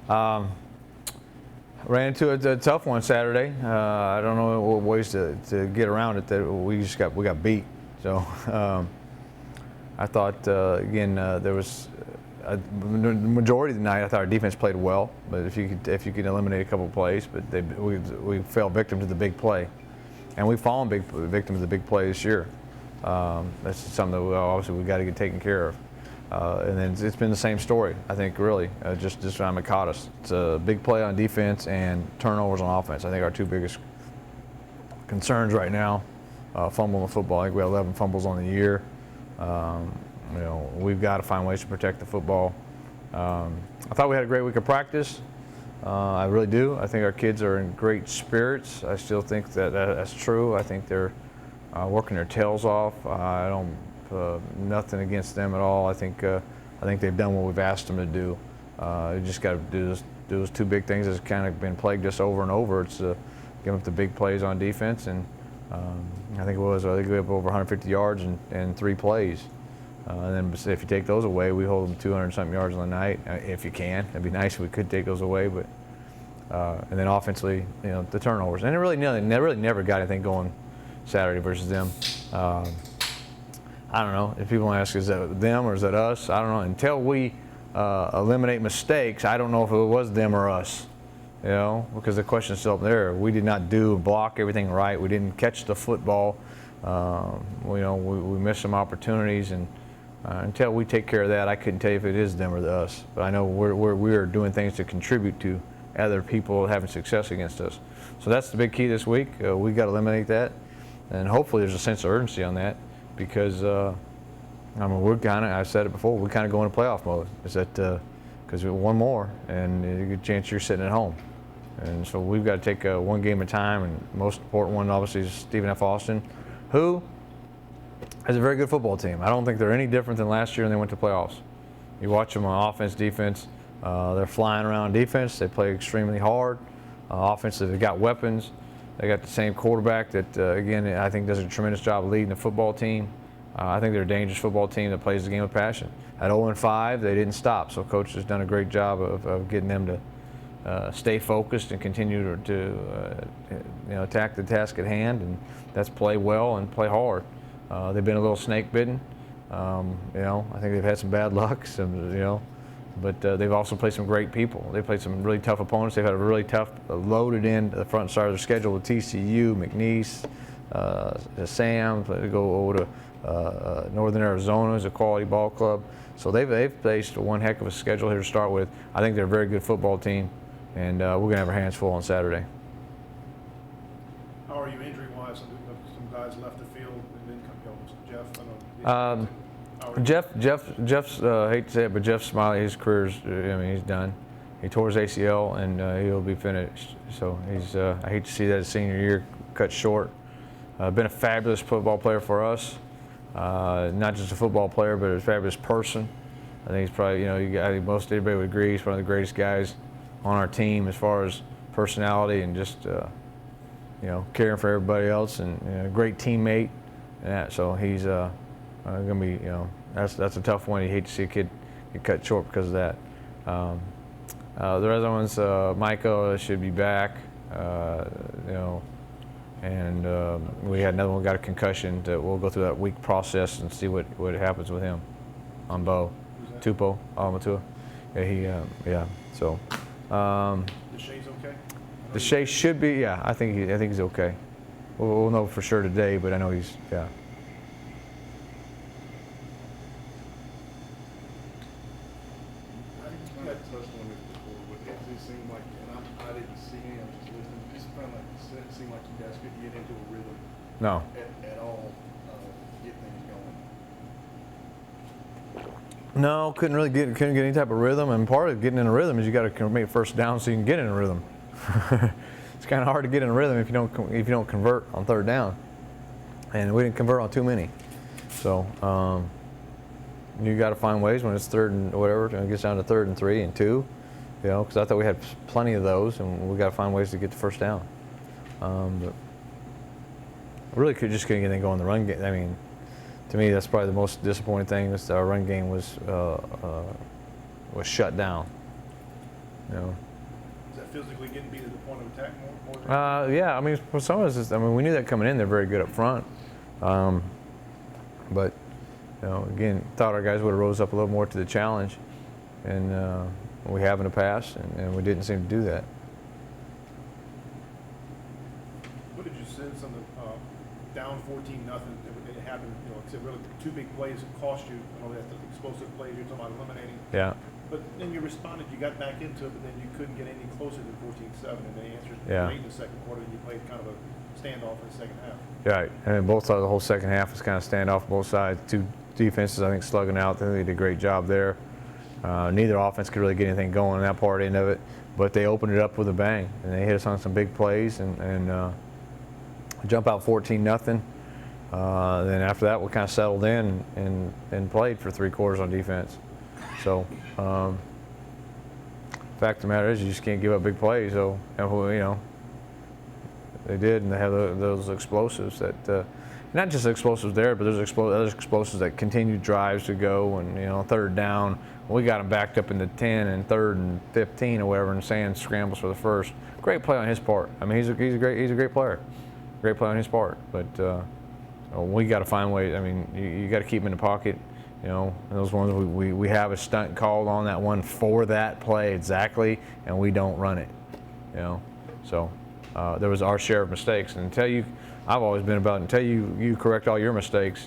Ran into a tough one Saturday. I don't know what ways to get around it. That we got beat. So I thought again there was the majority of the night I thought our defense played well. But if you could eliminate a couple of plays, but we fell victim to the big play, and we've fallen victim to the big play this year. That's something that obviously we got to get taken care of. And then it's been the same story, I think, really, just around it caught us. It's a big play on defense and turnovers on offense. I think our two biggest concerns right now, fumbling the football. I think we have 11 fumbles on the year. We've got to find ways to protect the football. I thought we had a great week of practice. I really do. I think our kids are in great spirits. I still think that's true. I think they're working their tails off. I don't. Nothing against them at all. I think they've done what we've asked them to do. You just got to do those two big things that's kind of been plagued us over and over. It's giving up the big plays on defense, and I think we have over 150 yards in 3 plays. And then if you take those away, we hold them 200-something yards on the night. If you can, it'd be nice if we could take those away. But and then offensively, the turnovers, and it really never got anything going Saturday versus them. I don't know. If people ask, is that them or is that us? I don't know. Until we eliminate mistakes, I don't know if it was them or us. Because the question is still up there. We did not block everything right. We didn't catch the football. We missed some opportunities, and until we take care of that, I couldn't tell you if it is them or us. But I know we are doing things to contribute to other people having success against us. So that's the big key this week. We got to eliminate that, and hopefully there's a sense of urgency on that. Because I said it before, we kind of go into playoff mode. Is that because one more, and a good chance you're sitting at home, and so we've got to take one game at a time. And most important one, obviously, is Stephen F. Austin, who has a very good football team. I don't think they're any different than last year when they went to playoffs. You watch them on offense, defense. They're flying around defense. They play extremely hard. Offense, they've got weapons. They got the same quarterback that, again, I think does a tremendous job of leading the football team. I think they're a dangerous football team that plays the game with passion. At 0-5, they didn't stop, so Coach has done a great job of getting them to stay focused and continue to attack the task at hand, and that's play well and play hard. They've been a little snake bitten. I think they've had some bad luck, but they've also played some great people. They played some really tough opponents. They've had a really tough, loaded in the front side of their schedule with TCU, McNeese, Sam. They go over to Northern Arizona as a quality ball club. So they've faced one heck of a schedule here to start with. I think they're a very good football team, and we're going to have our hands full on Saturday. How are you injury-wise? Some guys left the field and then come Jeff. Jeff's I hate to say it, but Jeff Smiley, his career's, he's done. He tore his ACL, and he'll be finished. So I hate to see that his senior year cut short. Been a fabulous football player for us. Not just a football player, but a fabulous person. I think he's probably, I think most everybody would agree, he's one of the greatest guys on our team as far as personality and just, caring for everybody else, and a great teammate. And that, so he's going to be, that's a tough one. You hate to see a kid get cut short because of that. The other ones, Micah should be back, and we had another one got a concussion. That we'll go through that week process and see what happens with him. On Bo, Tupou, Matua. Yeah, So. Deshae's okay? Deshae should be. Yeah, I think he's okay. We'll know for sure today, but I know he's. Yeah. No. At all, get things going. No, couldn't get any type of rhythm, and part of getting in a rhythm is you got to make first down so you can get in a rhythm. It's kind of hard to get in a rhythm if you don't convert on third down, and we didn't convert on too many. So you got to find ways when it's third and whatever, it gets down to 3rd and 3 and 2, because I thought we had plenty of those, and we got to find ways to get the first down. But really just couldn't get anything going in the run game. I mean, to me, that's probably the most disappointing thing. Our run game was shut down. You know. Is that physically getting beat at the point of attack more than Yeah, I mean, for some of us, I mean, we knew that coming in. They're very good up front, but you know, again, thought our guys would have rose up a little more to the challenge, and we have in the past, and we didn't seem to do that. What did you sense on the down 14-0? It happened, you know, except really two big plays that cost you. I know that's the explosive plays you're talking about eliminating. Yeah. But then you responded, you got back into it, but then you couldn't get any closer than 14-7, and they answered late in the second quarter, and you played kind of a standoff in the second half. Right, and both sides, the whole second half was kind of standoff both sides. Two defenses, I think, slugging out. I think they did a great job there. Neither offense could really get anything going in that part end of it, but they opened it up with a bang, and they hit us on some big plays and jump out 14-0. Then after that, we kind of settled in and played for 3 quarters on defense. So, fact of the matter is, you just can't give up big plays. So, you know, they did, and they have those explosives that, not just explosives there, but there's other explosives that continued drives to go, and you know, third down, we got them backed up into 10 and 3rd and 15 or whatever, and Sands scrambles for the first. Great play on his part. I mean, he's a great player. Great play on his part, but we got to find ways. I mean, you got to keep him in the pocket. You know, those ones we have a stunt called on that one for that play exactly, and we don't run it. You know, so there was our share of mistakes. And I've always been about until you correct all your mistakes,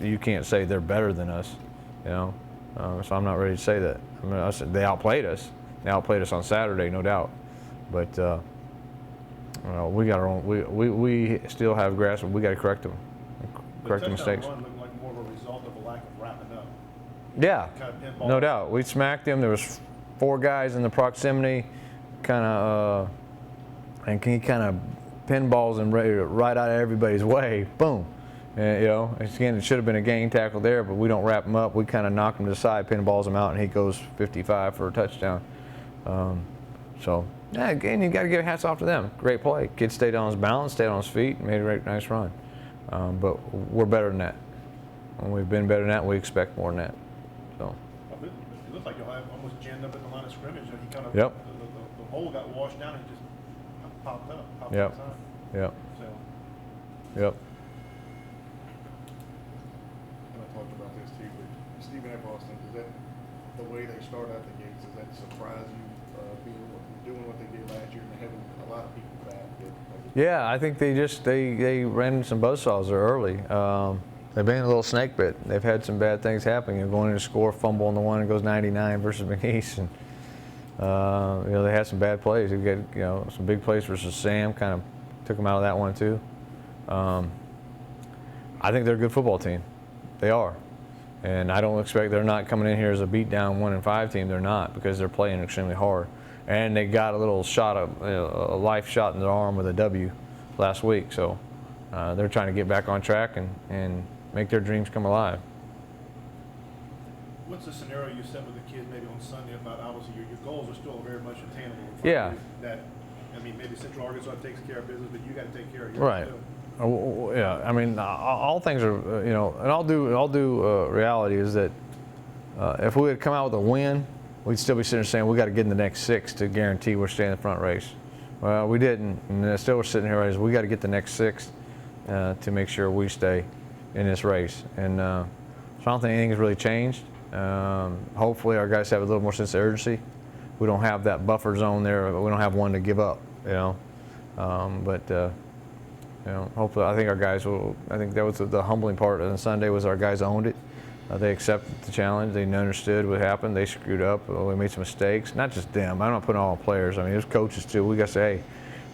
you can't say they're better than us. You know, so I'm not ready to say that. I mean, they outplayed us. They outplayed us on Saturday, no doubt. But we got our own. We still have grasp. We got to correct them. Correct the mistakes. Run looked like more of a result of a lack of wrapping up. Yeah, Kind of pinball. no doubt. We smacked him. There was 4 guys in the proximity, kind of, and he kind of pinballs him right out of everybody's way. Boom. And, you know, again, it should have been a gang tackle there, but we don't wrap him up. We kind of knock him to the side, pinballs him out, and he goes 55 for a touchdown. So, yeah, again, you got to give hats off to them. Great play. Kid stayed on his balance, stayed on his feet, and made a nice run. But we're better than that. And we've been better than that. We expect more than that. So. It looked like you'll have almost jammed up in the line of scrimmage, and he kind of Yep. the hole got washed down and just popped up. Yep. Inside. Yep. So Yep. I talked about this too, but Stephen F. Austin, is that the way they start out the gates? Does that surprise you, doing what they did last year and having a lot of people back? Yeah, I think they ran some buzzsaws there early. They've been a little snake bit. They've had some bad things happening. You're going in to score, fumble on the one, and goes 99 versus McNeese, and you know, they had some bad plays. They got, you know, some big plays versus Sam, kind of took them out of that one too. I think they're a good football team. They are, and I don't expect they're not coming in here as a beat down 1-5 team. They're not, because they're playing extremely hard. And they got a little shot of a life shot in their arm with a W last week, so they're trying to get back on track and make their dreams come alive. what's the scenario you set with the kids maybe on Sunday about obviously your goals are still very much attainable? In front Yeah. of you, that, I mean, maybe Central Arkansas takes care of business, but you got to take care of yours Right. too. Yeah, I mean, all things are, you know, and I'll do reality is that if we had come out with a win, we'd still be sitting there saying we got to get in the next 6 to guarantee we're staying in the front race. Well, we didn't, and still we're sitting here as we got to get the next 6 to make sure we stay in this race. And so I don't think anything's really changed. Hopefully our guys have a little more sense of urgency. We don't have that buffer zone there. We don't have one to give up, you know. You know, hopefully, I think our guys will. I think that was the humbling part on Sunday was our guys owned it. They accepted the challenge. They understood what happened. They screwed up. We made some mistakes. Not just them. I'm not putting all the players. I mean, there's coaches too. We got to say, hey,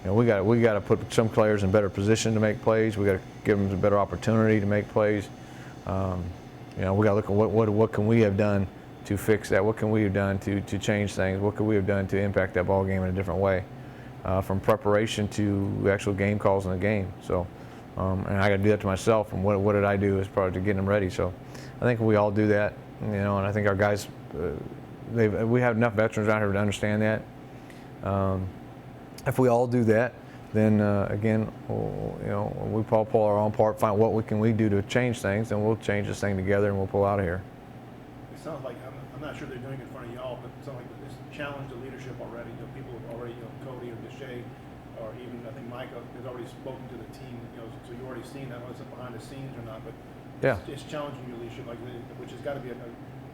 you know, we got to put some players in better position to make plays. We got to give them a better opportunity to make plays. You know, we got to look at what can we have done to fix that. What can we have done to change things? What can we have done to impact that ball game in a different way? From preparation to actual game calls in the game. So, and I got to do that to myself. And what did I do as part of getting them ready? So, I think we all do that. You know, and I think our guys, we have enough veterans out here to understand that. If we all do that, then again, you know, we pull our own part, find what we do to change things, and we'll change this thing together, and we'll pull out of here. It sounds like, I'm not sure they're doing it in front of y'all, but it sounds like this challenged the leadership already. People have already, Cody or Deshae, or even I think Micah has already spoken to the team. So you've already seen that, whether it's behind the scenes or not. But Yeah. it's challenging your leadership, which has got to be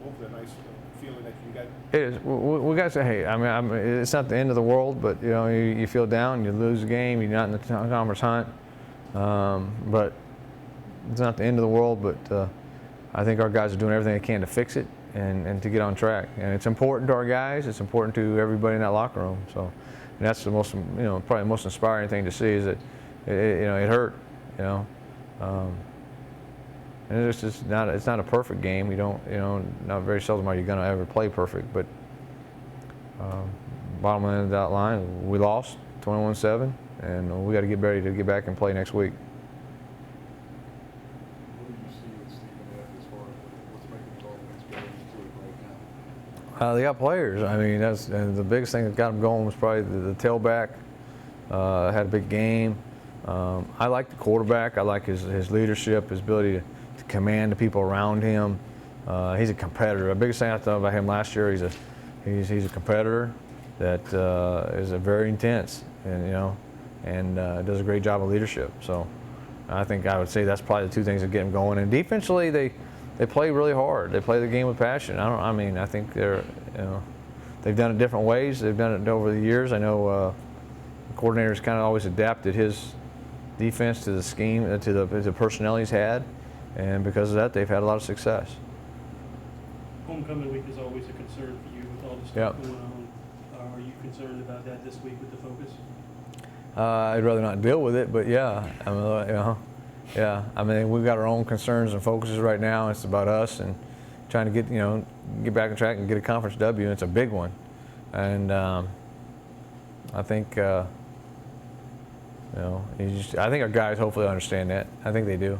hopefully a nice feeling that you got. It is. We got to say, hey, I mean, it's not the end of the world, but you feel down, you lose a game, you're not in the conference hunt, but it's not the end of the world. But I think our guys are doing everything they can to fix it and to get on track. And it's important to our guys. It's important to everybody in that locker room. So and that's the most, probably the most inspiring thing to see is that, it hurt, and it's just not. It's not a perfect game. You don't. Not very seldom are you going to ever play perfect. But bottom end of that line, we lost 21-7, and we got to get ready to get back and play next week. What do you see with Stephen F. as far as what's making his offense go into it right now? They got players. I mean, and the biggest thing that got them going was probably the tailback. Had a big game. I like the quarterback. I like his leadership, his ability to command the people around him. He's a competitor. The biggest thing I thought about him last year, he's a competitor that is very intense, and does a great job of leadership. So I think I would say that's probably the two things that get him going. And defensively, they play really hard. They play the game with passion. I think they've done it different ways. They've done it over the years. I know the coordinator's kind of always adapted his defense to the scheme, to the personnel he's had. And because of that, they've had a lot of success. Homecoming week is always a concern for you with all the stuff going on. Are you concerned about that this week with the focus? I'd rather not deal with it, but yeah, I mean, we've got our own concerns and focuses right now. It's about us and trying to get back on track and get a conference W. And it's a big one, and I think I think our guys hopefully understand that. I think they do.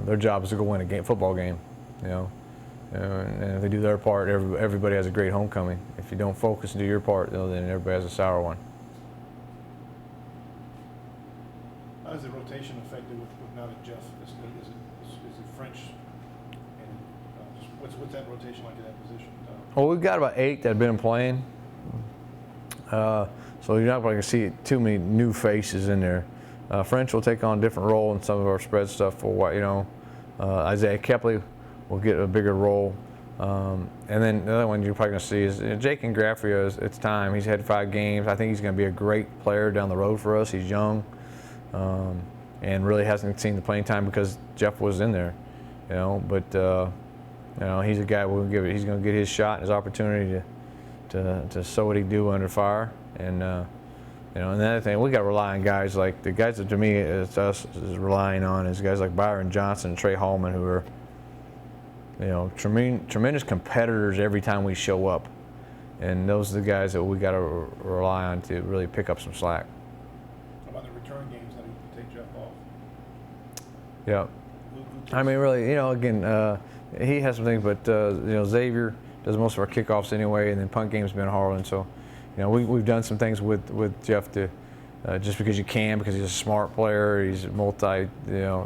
Their job is to go win a football game, and if they do their part, everybody has a great homecoming. If you don't focus and do your part, then everybody has a sour one. How is the rotation affected with now that Jeff is it French? And what's that rotation like in that position? Well, we've got about 8 that have been playing, so you're not probably going to see too many new faces in there. French will take on a different role in some of our spread stuff for what, Isaiah Kepley will get a bigger role. And then the other one you're probably going to see is Jake Ingraffia. It's time. He's had 5 games. I think he's going to be a great player down the road for us. He's young and really hasn't seen the playing time because Jeff was in there, But he's a guy he's going to get his shot, his opportunity to show what he can do under fire. And and the other thing, we got to rely on guys like the guys that to me it's us is relying on is guys like Byron Johnson and Trey Hallman, who are tremendous competitors every time we show up, and those are the guys that we got to rely on to really pick up some slack. How about the return games that you take Jeff off? Yeah, I mean really, again, he has some things, but Xavier does most of our kickoffs anyway, and then punt game's been Harlan, so. We've done some things with Jeff to just because you can, because he's a smart player, he's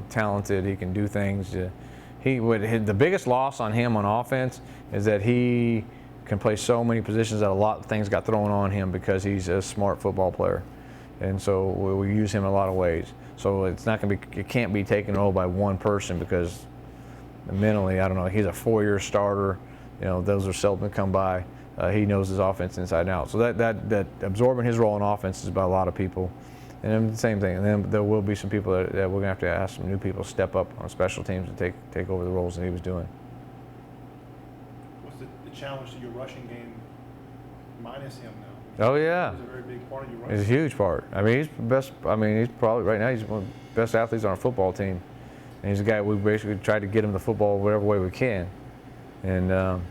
talented, he can do things. The biggest loss on him on offense is that he can play so many positions that a lot of things got thrown on him because he's a smart football player, and so we use him in a lot of ways. So it's not going to be, it can't be taken over by one person because mentally, I don't know, he's a 4-year starter. Those are seldom to come by. He knows his offense inside and out. So that absorbing his role in offense is about a lot of people. And then the same thing. And then there will be some people that we're going to have to ask some new people to step up on special teams and take over the roles that he was doing. What's the challenge to your rushing game minus him now? Oh, yeah. He's a very big part of your rushing. It's a huge part. I mean, he's the best. I mean, he's probably, right now, he's one of the best athletes on our football team. And he's a guy we basically try to get him the football whatever way we can. And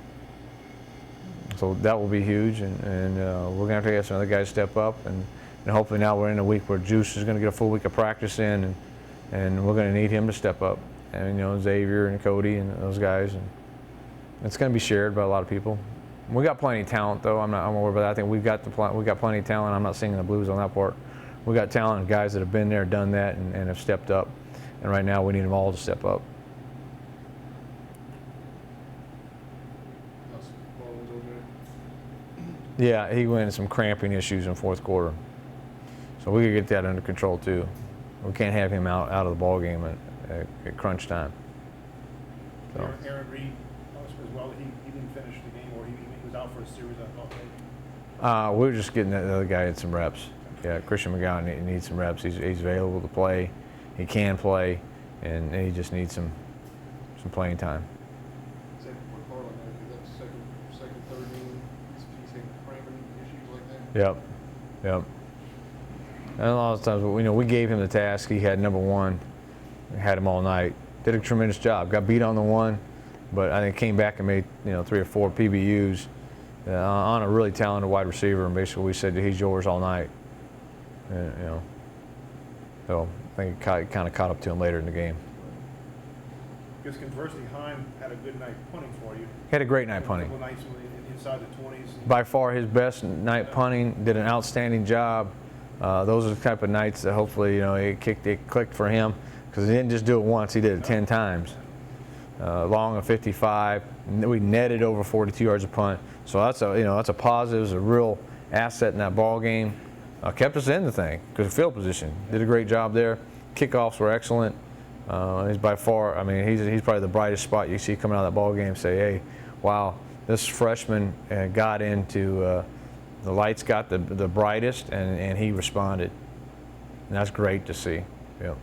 so that will be huge, and we're going to have to get some other guys step up, and hopefully now we're in a week where Juice is going to get a full week of practice in, and we're going to need him to step up, and Xavier and Cody and those guys, and it's going to be shared by a lot of people. We got plenty of talent, though. I'm worried about that. I think we got plenty of talent. I'm not singing the blues on that part. We got talented guys that have been there, done that, and have stepped up, and right now we need them all to step up. Yeah, he went some cramping issues in fourth quarter. So we could get that under control too. We can't have him out of the ball game at crunch time. So. Aaron Reed as well, he didn't finish the game, or he was out for a series, I thought maybe. We were just getting the other guy in some reps. Yeah, Christian McGowan needs some reps. He's available to play. He can play, and he just needs some playing time. Is that for Carlin? Is that second, third inning? He's having cramping issues like that. Yep. And a lot of times, we gave him the task. He had number one. We had him all night. Did a tremendous job. Got beat on the one, but I think came back and made 3 or 4 PBUs on a really talented wide receiver. And basically, we said he's yours all night. So I think it kind of caught up to him later in the game. Because conversely, Heim had a good night punting for you. He had a great night punting. A couple nights inside the 20s. By far his best night punting. Did an outstanding job. Those are the type of nights that hopefully it clicked for him, because he didn't just do it once, he did it 10 times. Long of 55, we netted over 42 yards of punt, so that's a positive, it's a real asset in that ball game. Kept us in the thing because of field position. Did a great job there. Kickoffs were excellent. He's by far, he's probably the brightest spot you see coming out of that ball game. Say, hey, wow, this freshman got into. The lights got the brightest, and he responded. And that's great to see. Yep.